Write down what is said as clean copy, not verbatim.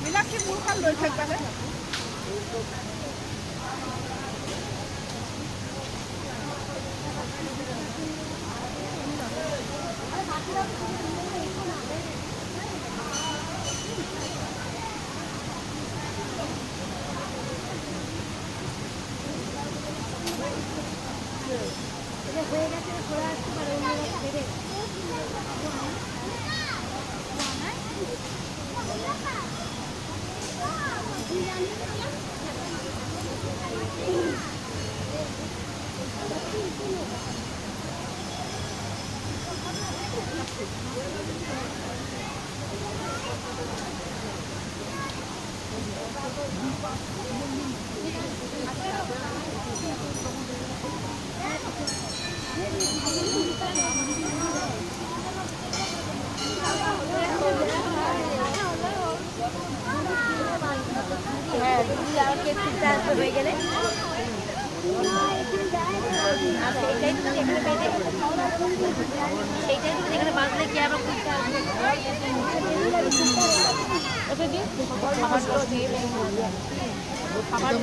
মীনাক্ষী মুখখান লৈ থাকবে। হয়ে গেছে ঘোরা আসতে পারে ছেড়ে হ্যাঁ দিদি আমাকে চিন্তা আসবে হয়ে গেলে সেইটাই তো এখানে বাঁচলে কি আরো খুঁজতে আসবে খাবার